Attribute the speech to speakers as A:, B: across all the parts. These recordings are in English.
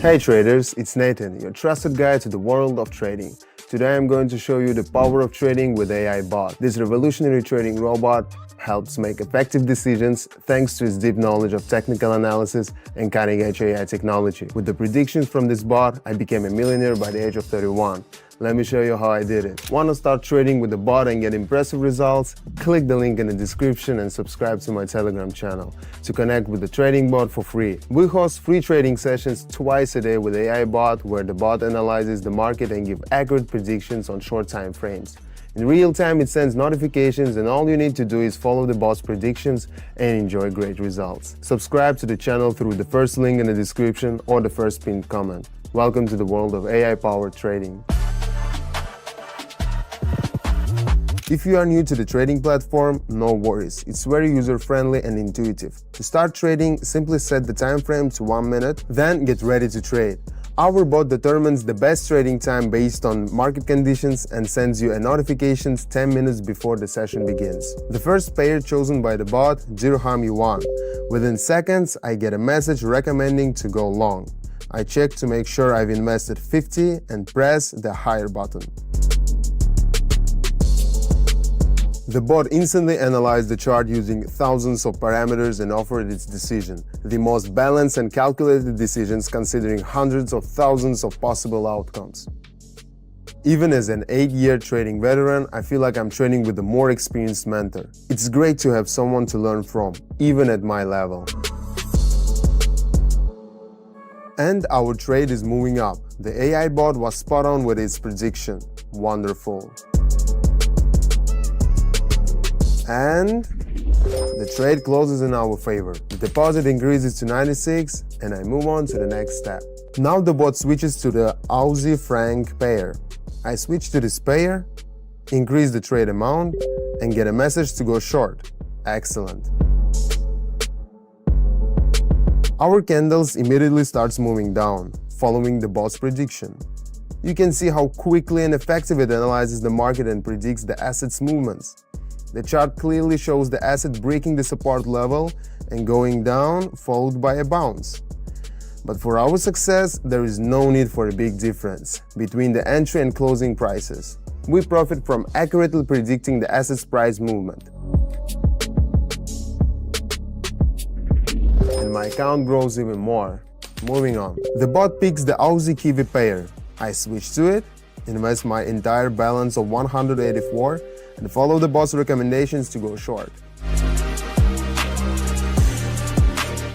A: Hey traders, it's Nathan, your trusted guide to the world of trading. Today I'm going to show you the power of trading with AI Bot. This revolutionary trading robot helps make effective decisions thanks to its deep knowledge of technical analysis and cutting-edge AI technology. With the predictions from this bot, I became a millionaire by the age of 31. Let me show you how I did it. Want to start trading with the bot and get impressive results? Click the link in the description and subscribe to my Telegram channel to connect with the trading bot for free. We host free trading sessions twice a day with AI Bot, where the bot analyzes the market and gives accurate predictions on short time frames. In real time, it sends notifications, and all you need to do is follow the bot's predictions and enjoy great results. Subscribe to the channel through the first link in the description or the first pinned comment. Welcome to the world of AI-powered trading. If you are new to the trading platform, no worries. It's very user-friendly and intuitive. To start trading, simply set the time frame to 1 minute, then get ready to trade. Our bot determines the best trading time based on market conditions and sends you a notification 10 minutes before the session begins. The first pair chosen by the bot, Dirham Yuan. Within seconds, I get a message recommending to go long. I check to make sure I've invested 50 and press the higher button. The bot instantly analyzed the chart using thousands of parameters and offered its decision, the most balanced and calculated decisions considering hundreds of thousands of possible outcomes. Even as an 8-year trading veteran, I feel like I'm trading with a more experienced mentor. It's great to have someone to learn from, even at my level. And our trade is moving up. The AI bot was spot on with its prediction. Wonderful. And the trade closes in our favor. The deposit increases to 96 and I move on to the next step. Now the bot switches to the Aussie franc pair. I switch to this pair, increase the trade amount and get a message to go short. Excellent. Our candles immediately starts moving down, following the bot's prediction. You can see how quickly and effectively it analyzes the market and predicts the asset's movements. The chart clearly shows the asset breaking the support level and going down, followed by a bounce. But for our success, there is no need for a big difference between the entry and closing prices. We profit from accurately predicting the asset's price movement. And my account grows even more. Moving on. The bot picks the Aussie Kiwi pair. I switch to it, invest my entire balance of 184 and follow the bot's recommendations to go short.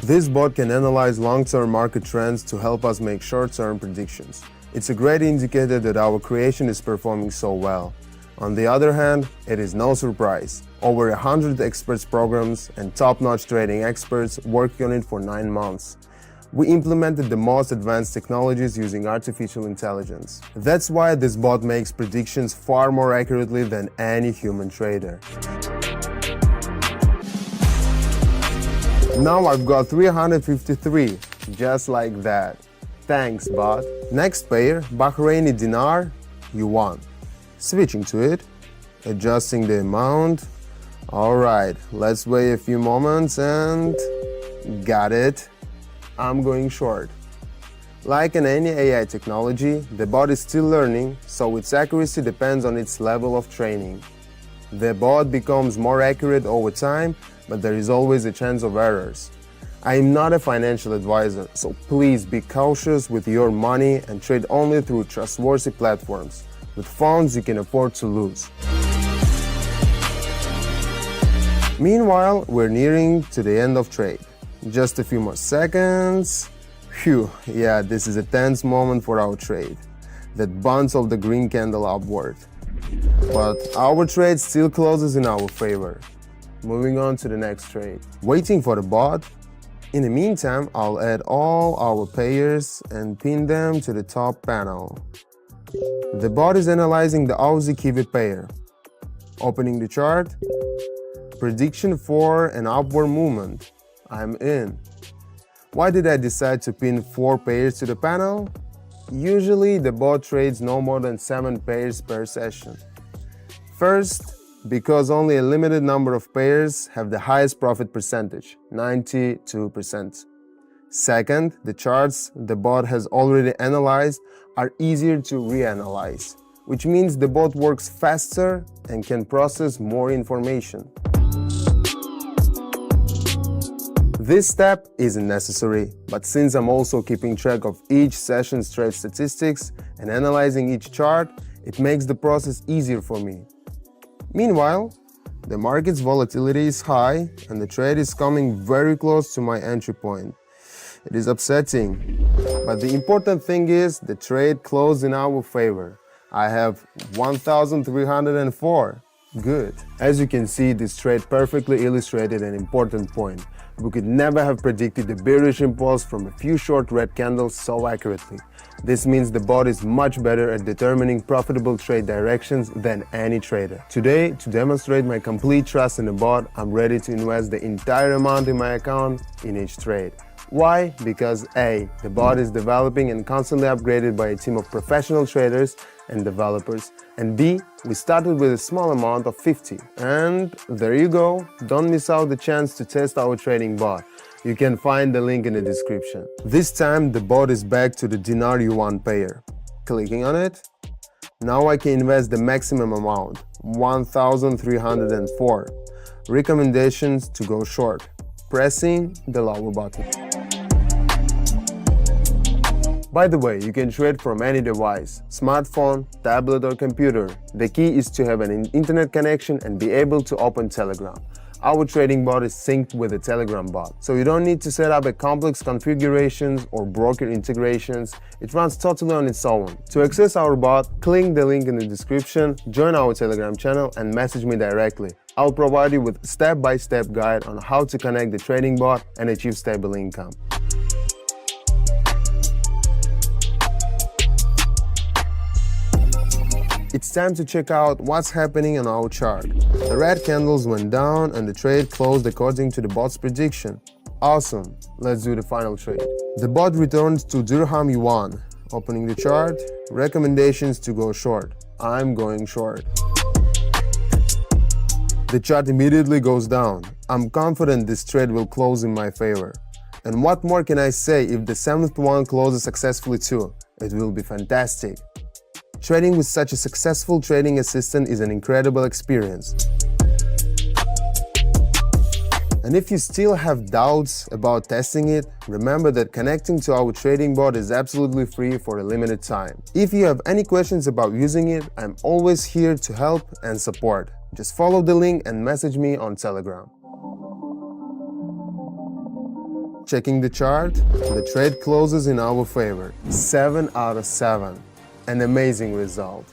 A: This bot can analyze long-term market trends to help us make short-term predictions. It's a great indicator that our creation is performing so well. On the other hand, it is no surprise. Over 100 experts programs and top-notch trading experts working on it for 9 months. We implemented the most advanced technologies using artificial intelligence. That's why this bot makes predictions far more accurately than any human trader. Now I've got 353, just like that. Thanks, bot. Next pair, Bahraini Dinar, Yuan. Switching to it, adjusting the amount. Alright, let's wait a few moments and got it. I'm going short. Like in any AI technology, the bot is still learning, so its accuracy depends on its level of training. The bot becomes more accurate over time, but there is always a chance of errors. I am not a financial advisor, so please be cautious with your money and trade only through trustworthy platforms, with funds you can afford to lose. Meanwhile, we're nearing to the end of trade. Just a few more seconds. Phew, yeah, this is a tense moment for our trade. That bounce of the green candle upward. But our trade still closes in our favor. Moving on to the next trade. Waiting for the bot. In the meantime, I'll add all our pairs and pin them to the top panel. The bot is analyzing the Aussie Kiwi pair. Opening the chart. Prediction for an upward movement. I'm in. Why did I decide to pin 4 pairs to the panel? Usually the bot trades no more than 7 pairs per session. First, because only a limited number of pairs have the highest profit percentage, 92%. Second, the charts the bot has already analyzed are easier to reanalyze, which means the bot works faster and can process more information. This step isn't necessary, but since I'm also keeping track of each session's trade statistics and analyzing each chart, it makes the process easier for me. Meanwhile, the market's volatility is high and the trade is coming very close to my entry point. It is upsetting, but the important thing is the trade closed in our favor. I have 1,304. Good. As you can see, this trade perfectly illustrated an important point. We could never have predicted the bearish impulse from a few short red candles so accurately. This means the bot is much better at determining profitable trade directions than any trader. Today, to demonstrate my complete trust in the bot, I'm ready to invest the entire amount in my account in each trade. Why? Because A, the bot is developing and constantly upgraded by a team of professional traders and developers, and B, we started with a small amount of 50. And there you go, don't miss out the chance to test our trading bot. You can find the link in the description. This time the bot is back to the dinar yuan pair. Clicking on it, now I can invest the maximum amount, 1,304. Recommendations to go short. Pressing the lower button. By the way, you can trade from any device, smartphone, tablet or computer. The key is to have an internet connection and be able to open Telegram. Our trading bot is synced with the Telegram bot, so you don't need to set up a complex configurations or broker integrations. It runs totally on its own. To access our bot, click the link in the description, join our Telegram channel and message me directly. I'll provide you with a step-by-step guide on how to connect the trading bot and achieve stable income. It's time to check out what's happening on our chart. The red candles went down and the trade closed according to the bot's prediction. Awesome, let's do the final trade. The bot returned to dirham yuan. Opening the chart, recommendations to go short. I'm going short. The chart immediately goes down. I'm confident this trade will close in my favor. And what more can I say if the 7th one closes successfully too? It will be fantastic. Trading with such a successful trading assistant is an incredible experience. And if you still have doubts about testing it, remember that connecting to our trading bot is absolutely free for a limited time. If you have any questions about using it, I'm always here to help and support. Just follow the link and message me on Telegram. Checking the chart, the trade closes in our favor. 7 out of 7. An amazing result.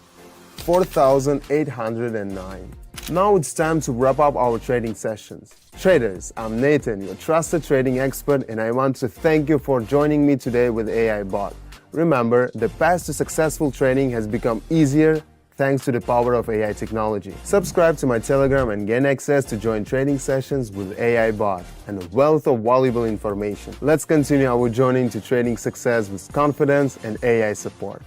A: 4,809. Now it's time to wrap up our trading sessions. Traders, I'm Nathan, your trusted trading expert, and I want to thank you for joining me today with AI Bot. Remember, the path to successful trading has become easier thanks to the power of AI technology. Subscribe to my Telegram and gain access to join trading sessions with AI Bot and a wealth of valuable information. Let's continue our journey to trading success with confidence and AI support.